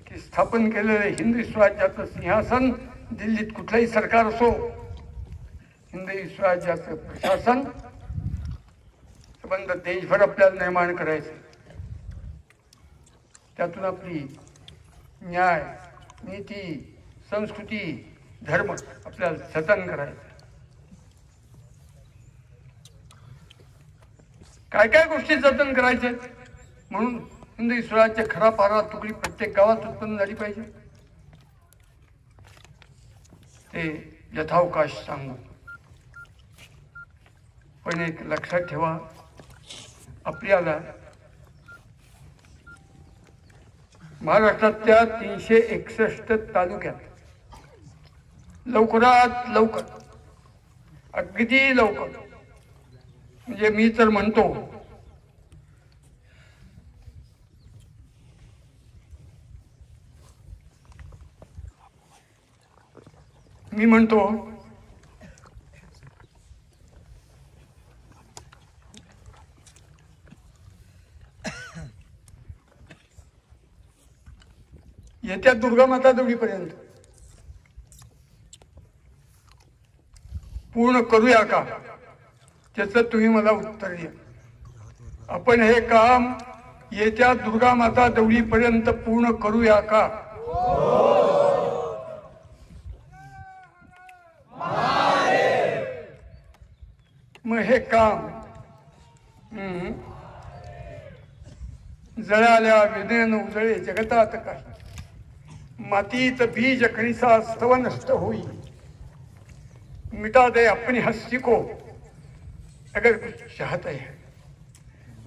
की स्थापन केलेले हिंदवी स्वराज्याचं सिंहासन दिल्लीत कुठलंही सरकार असो हिंदवी स्वराज्याचं प्रशासन संबंध देशभर आपल्याला निर्माण करायचं. त्यातून आपली न्याय, नीती, संस्कृती, धर्म आपल्याला जतन करायचं. काय काय गोष्टी जतन करायच्या म्हणून हिंदवी स्वराज्य खरा पारा तुकडी प्रत्येक गावात उत्पन्न झाली पाहिजे. ते यथावकाश सांगू. पण एक लक्षात ठेवा, आपल्याला महाराष्ट्रातल्या 361 तालुक्यात लवकरात लवकर, अगदी लवकर, म्हणजे मी तर म्हणतो येत्या दुर्गामाता देवळीपर्यंत पूर्ण करूया का, त्याचं तुम्ही मला उत्तर द्या. आपण हे काम येत्या दुर्गामाता देवळीपर्यंत पूर्ण करूया का? मग हे काम जळाल्या वेदनेनं उजळे जगतात का, मातीत बीज कणिसा स्तव नष्ट होई, मिटा दे अपनी हस्ती को अगर कुछ चाहते हैं,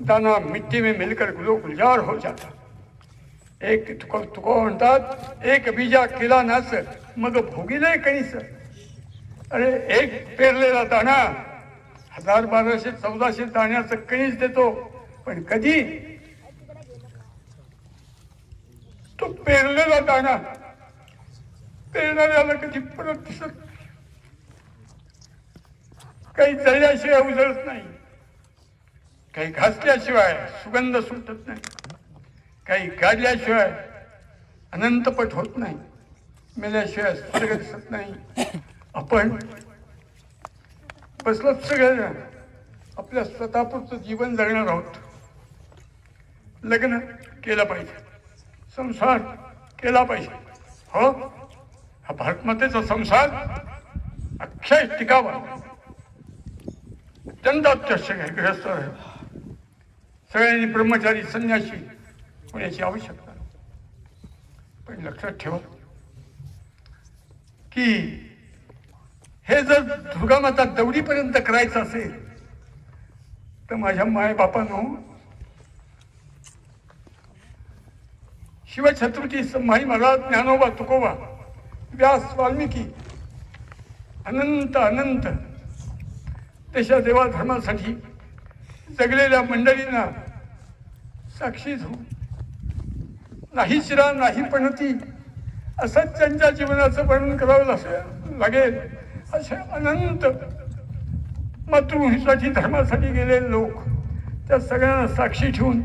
दाना मिट्टी में मिलकर गुलो गुलजार हो जाता. एक तुको म्हणतात, एक बीजा केला नास मग भोगिले कणीस. अरे एक पेरलेला दाणा 1200-1400 दाण्याचं कणीस देतो, पण कधी तो पेरलेला दाणा पेरणाऱ्याला कधी परत दिसत नाही. काही जळल्याशिवाय उजळत नाही, काही घासल्याशिवाय सुगंध सुटत नाही, काही गाडल्याशिवाय अनंतपट होत नाही, मेल्याशिवाय स्वर्ग दिसत नाही. आपण बसलोत सगळे आपल्या स्वतःपुरतं जीवन जगणार आहोत. लग्न केलं पाहिजे, संसार केला पाहिजे. हो, हा भारतमातेचा संसार अक्षय टिकावा, अत्यंत अत्यावश्यक आहे. गृहस्थ सगळ्यांनी ब्रह्मचारी संन्यासी होण्याची आवश्यकता. पण लक्षात ठेवा की हे जर दुर्गामाता देवळीपर्यंत करायचं असेल तर माझ्या मायबापांनो, शिवछत्रपती संभाजी महाराज, ज्ञानोबा, तुकोबा, व्यास, वाल्मिकी, अनंत अनंत देशा देवा धर्मासाठी जगलेल्या मंडळींना साक्षी होऊन नाही शिरा नाही पणती असंच त्यांच्या जीवनाचं वर्णन करावं लागेल. असे अनंत मातृभूमीसाठी धर्मासाठी गेलेले लोक, त्या सगळ्यांना साक्षी ठेवून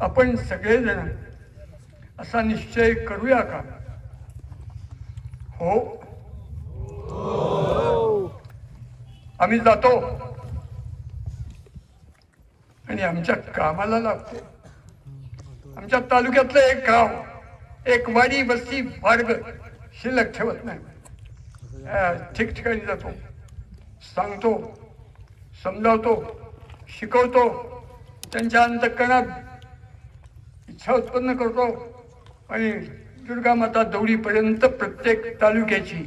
आपण सगळेजण असा निश्चय करूया का? हो, आम्ही जातो आणि आमच्या कामाला लागतो. आमच्या तालुक्यातलं एक गाव, एक वाडी, वस्ती, मार्ग शिल्लक ठेवत नाही. ठिकठिकाणी जातो, सांगतो, समजावतो, शिकवतो, त्यांच्या अंतःकरणात इच्छा उत्पन्न करतो आणि दुर्गामाता देवळीपर्यंत प्रत्येक तालुक्याची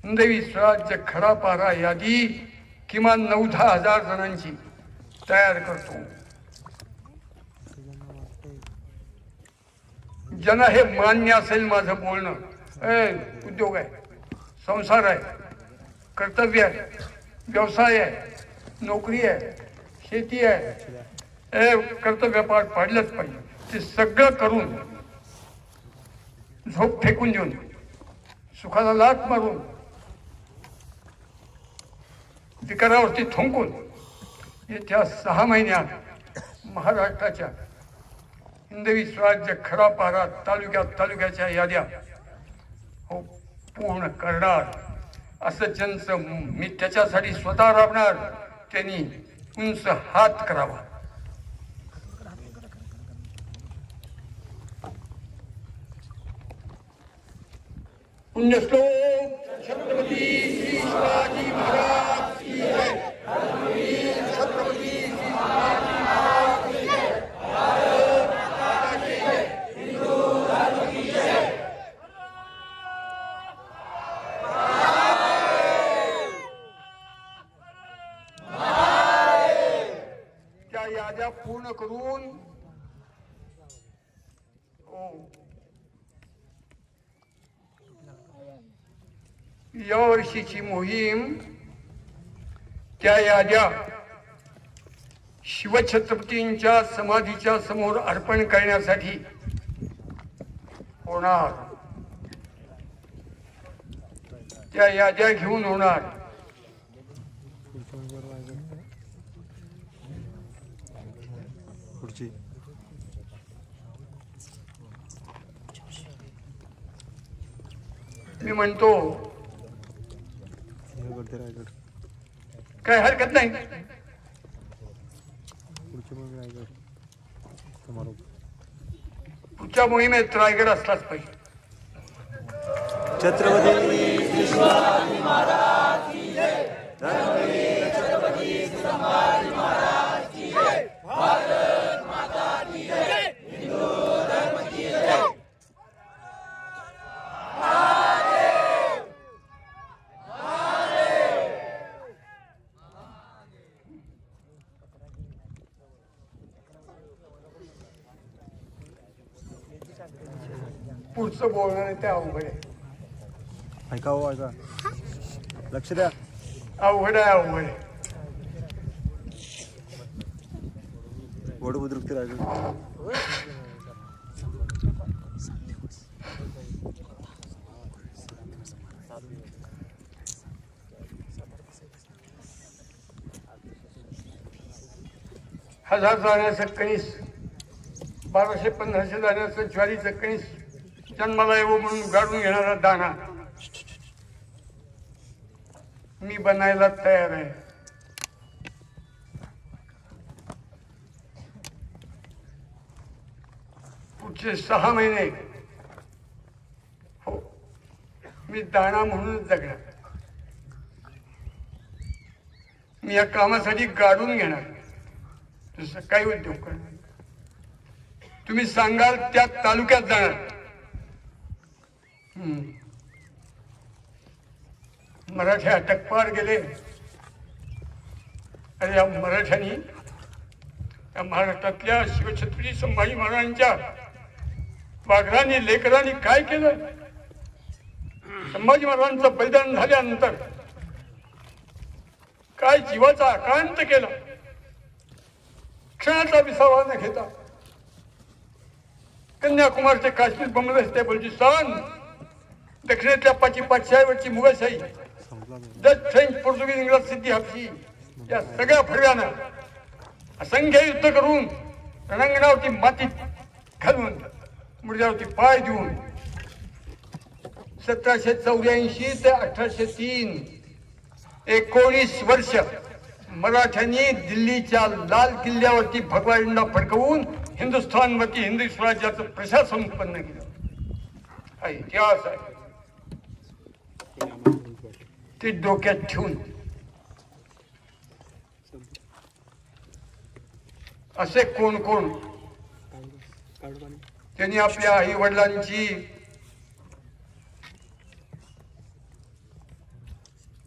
हिंदवी स्वराज्य खरा पारा यादी किमान 9-10 हजार जणांची तयार करतो. ज्यांना हे मान्य असेल माझं बोलणं, उद्योग आहे, संसार आहे, कर्तव्य आहे, व्यवसाय आहे, नोकरी आहे, शेती आहे, कर्तव्य पार पाडलंच पाहिजे. ते सगळं करून झोप फेकून देऊन, सुखाला लाथ मारून, विकारावरती थुंकून येत्या 6 महिन्यात महाराष्ट्राच्या हिंदवी स्वराज्य खरा पारा तालुक्याच्या याद्या हो पूर्ण करणार. असं ज्यांचं मी त्याच्यासाठी स्वतः राबणार त्यांनी उंच हात करावा. पुण्यश्लोक छत्रपती श्री शिवाजी महाराज की जय. छत्रपती श्री शिवाजी महाराज की जय. भारत माता की जय. हिंदू धर्म की जय. त्या याद्या पूर्ण करून या वर्षीची मोहीम त्या याद्या शिवछत्रपतींच्या समाधीच्या समोर अर्पण करण्यासाठी होणार. त्या याद्या घेऊन होणार. मी म्हणतो काय हरकत नाही. पुढच्या मोहिमेत रायगड असलाच पाहिजे. छत्रपती शिवाजी महाराज की जय. छत्रपती संभाजी महाराज की जय. भारत माता की जय. हिंदू धर्म की जय. पुढचं बोलणं ते अवघड आहे. ऐका हो, ऐका, लक्ष द्या. अवघड आहे, अवघड आहे. वड बुद्रुक रायगड. हजार जाण्याचं कणीस, 1200-1500 जाण्याचं ज्वारीचं कणीस जन्माला येऊ म्हणून गाडून घेणारा दाना मी बनायला तयार आहे. पुढचे 6 महिने हो मी दाना म्हणूनच जगणार. मी या कामासाठी गाडून घेणार. दुसरं काही उद्योग करणार. तुम्ही सांगाल त्या तालुक्यात जाणार. मराठे अटकपार गेले. अरे या मराठ्यांनी या महाराष्ट्रातल्या शिवछत्रपती संभाजी महाराजांच्या वाघरांनी लेकरांनी काय केलं. संभाजी महाराजांचं बलिदान झाल्यानंतर काय जीवाचा आकांत केला. क्षणाचा विसावा न घेता कन्याकुमार ते काश्मीर, बंगलादेश ते बलुचिस्तान, दक्षिणेतल्या पाचशाहीवरची मुघलशाही, डच, फ्रेंच, पोर्तुगीज, इंग्रज, सिद्धी, हबशी या सगळ्या फडव्यानं असंख्य युद्ध करून रणांगणावरती मातीत घालून मुर्द्यावरती पाय देऊन 1784 ते 1803 19 वर्ष मराठ्यांनी दिल्लीच्या लाल किल्ल्यावरती भगवा झेंडा फडकवून हिंदुस्थानवरती हिंदू स्वराज्याचं प्रशासन उत्पन्न केलं. हा इतिहास आहे. ते डोक्यात ठेवून असे कोण कोण त्यांनी आपल्या आई वडिलांची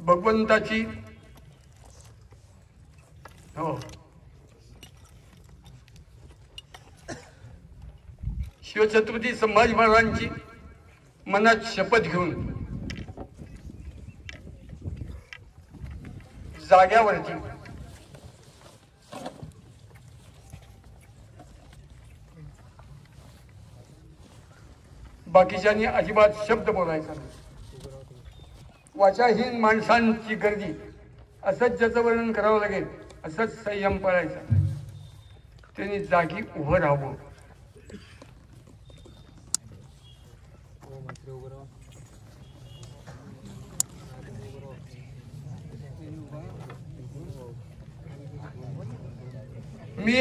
भगवंताची हो शिवछत्रपती संभाजी महाराजांची मनात शपथ घेऊन जाग्यावरती बाकीच्यांनी अजिबात शब्द बोलायचा नाही. वाचाहीन माणसांची गर्दी असंच ज्याचं वर्णन करावं लागेल असंच संयम पाळायचा. त्यांनी जागी उभं राहावं. मी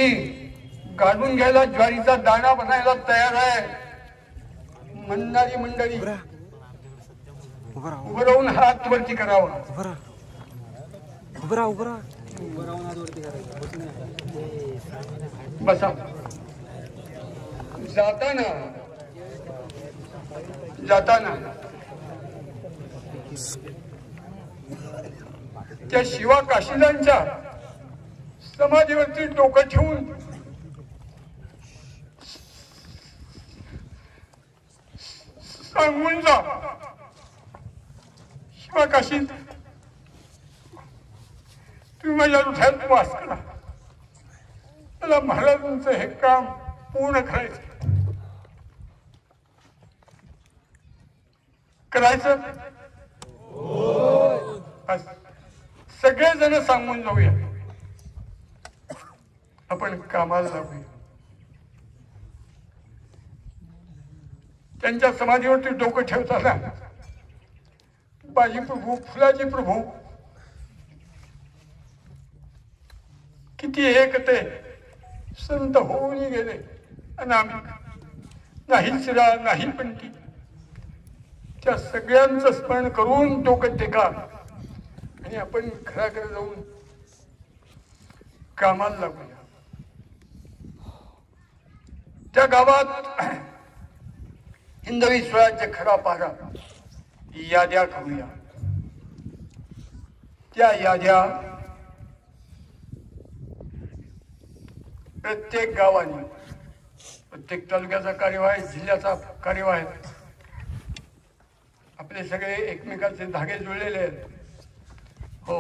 गाडून घ्यायला ज्वारीचा दाणा बनायला तयार आहे म्हणणारी मंडळी उभं राहून हात वरती करावा. बसा. जाताना त्या शिवा काशीदांच्या समाधीवरती डोकं ठेवून सांगून जा, शिवा काशीद तुम्ही माझ्या हृदयात वास करा. मला महाराजांचं हे काम पूर्ण करायचं. सगळेजण सांगून जाऊया, आपण कामाला लागूया. त्यांच्या समाधीवरती डोकं ठेवताना बाजी प्रभू, फुलाजी प्रभू किती एकते संत होऊन गेले. अनामिक नाही शिरा नाही पंटी, त्या सगळ्यांचं स्मरण करून डोकं टेका आणि आपण घराकडे जाऊन कामाला लागूया. त्या गावात हिंदवी स्वराज्य खरा पारा याद्या करूया. त्या याद्या प्रत्येक गावाने, प्रत्येक तालुक्याचा कार्यवाह, जिल्ह्याचा कार्यवाह, आपले सगळे एकमेकांचे धागे जुळलेले आहेत. हो,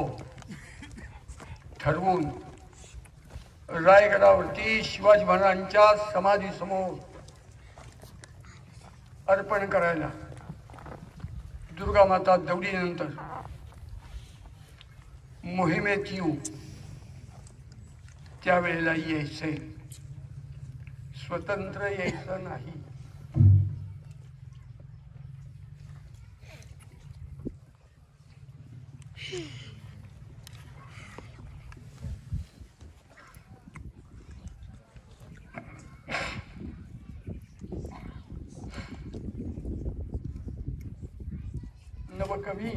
ठरवून रायगडावरती शिवाजी महाराजांच्या समाधीसमोर अर्पण करायला दुर्गा माता दौडीनंतर मोहिमेत येऊ. त्यावेळेला यायचे, स्वतंत्र यायचं नाही. नवकवी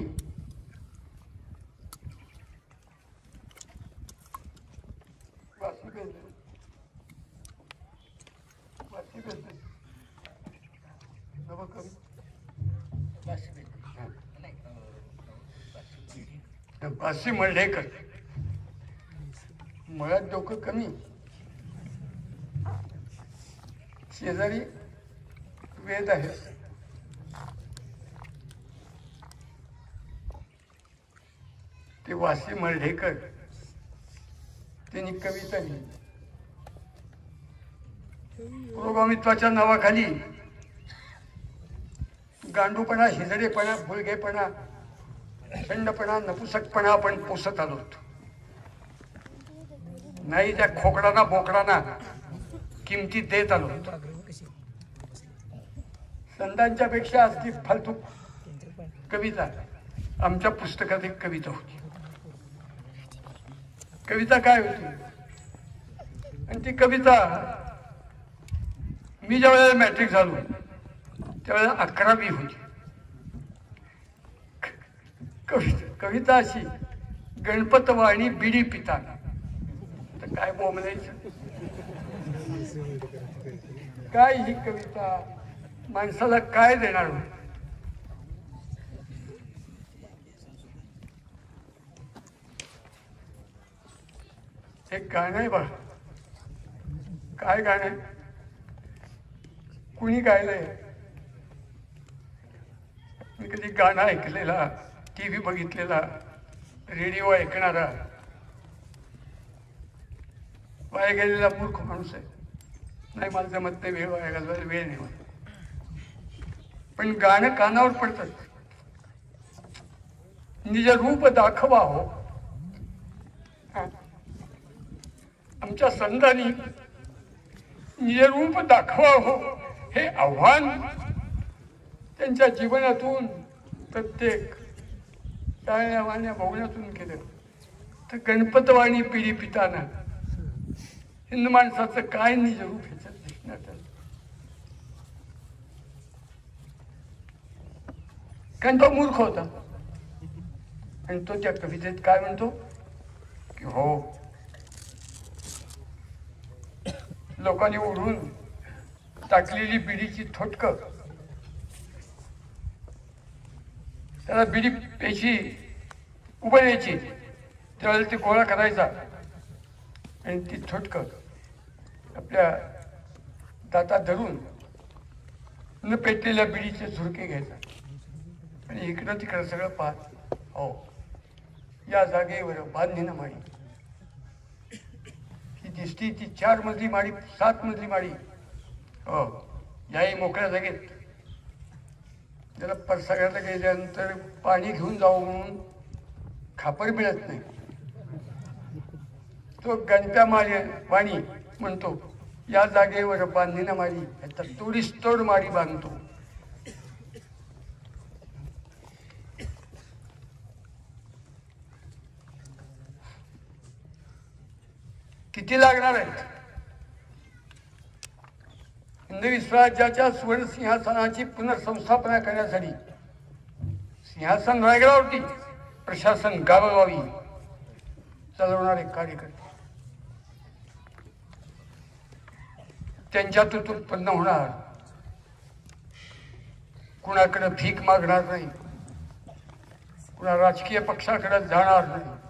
बासी मर्ढेकर, मुळात डोकं कमी, शेजारी वेद आहे. ते वासी मर्ढेकर त्यांनी कविता लिहिली. पुरोगामित्वाच्या नावाखाली गांडूपणा, हिजडेपणा, भुलगेपणा, थंडपणा, नपुसकपणा आपण पोसत आलो होतो. नाही त्या खोकडाना बोकडाना किमती देत आलो होतो. संतांच्या पेक्षा असती फालतू कविता आमच्या पुस्तकात एक कविता होती. कविता काय होती? आणि ती कविता मी ज्या वेळेला मॅट्रिक झालो त्यावेळेला 11वी होती. कविता अशी, गणपतवाणी बिडी पिताना. तर काय बोंबलायचं, काय ही कविता माणसाला काय देणार? एक गाणं आहे बघ. काय गाणं आहे? कुणी गायलंय? मी कधी गाणं ऐकलेला, टीव्ही बघितलेला, रेडिओ ऐकणारा वाया गेलेला मूर्ख माणूस आहे. नाही, मला जमत नाही, वेळ वाया घालवायला वेळ नाही. पण गाणं कानावर पडतं. निज रूप दाखवा हो. आमच्या संतांनी निज रूप दाखवा हो हे आव्हान त्यांच्या जीवनातून, प्रत्येक टाळण्या वाण्या बघण्यातून केलं. तर गणपतवाणी पिढी पिताना हिंदू माणसाचं काय निज रूप ह्याच्यात दिसण्यात आलं. कारण तो मूर्ख होता आणि तो त्या कवितेत काय म्हणतो की हो लोकांनी उडून टाकलेली बिडीची थोटक त्याला बिडी पेशी उबळायची त्यावेळेला ती गोळा करायचा आणि ती थोटक आपल्या दातात धरून न पेटलेल्या बिडीचे झुरके घ्यायचा आणि इकडं तिकडं सगळं पाहत हो या जागेवर बांधली ना माडी ही दिसती ती 4 मजली माडी 7 मजली माडी हो याही मोकळ्या जागेत त्याला परसागराला गेल्यानंतर पाणी घेऊन जावं म्हणून खापर मिळत नाही. तो गणप्या वाणी म्हणतो या जागेवर बांधली ना माडी आता तोडीस तोड माडी बांधतो. किती लागणार आहेत हिंदवी स्वराज्याच्या सुवर्ण सिंहासनाची पुनर्संस्थापना करण्यासाठी सिंहासन रायगडावरती प्रशासन गावोगावी चालवणारे कार्यकर्ते त्यांच्यातून उत्पन्न होणार कुणाकडे भीक मागणार नाही कुणा राजकीय पक्षाकडे जाणार नाही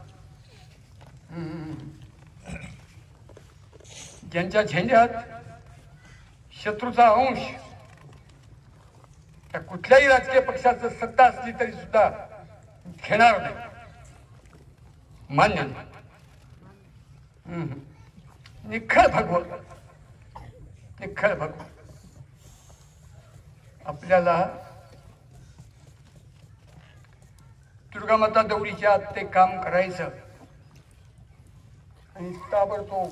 ज्यांच्या झेंड्यात शत्रूचा अंश त्या कुठल्याही राजकीय पक्षाचं सत्ता असली तरी सुद्धा घेणार नाही मान्य नाही. निखळ भगवत निखळ भगवत आपल्याला दुर्गामाता दौडीच्या आत ते काम करायचं आणि ताबडतोब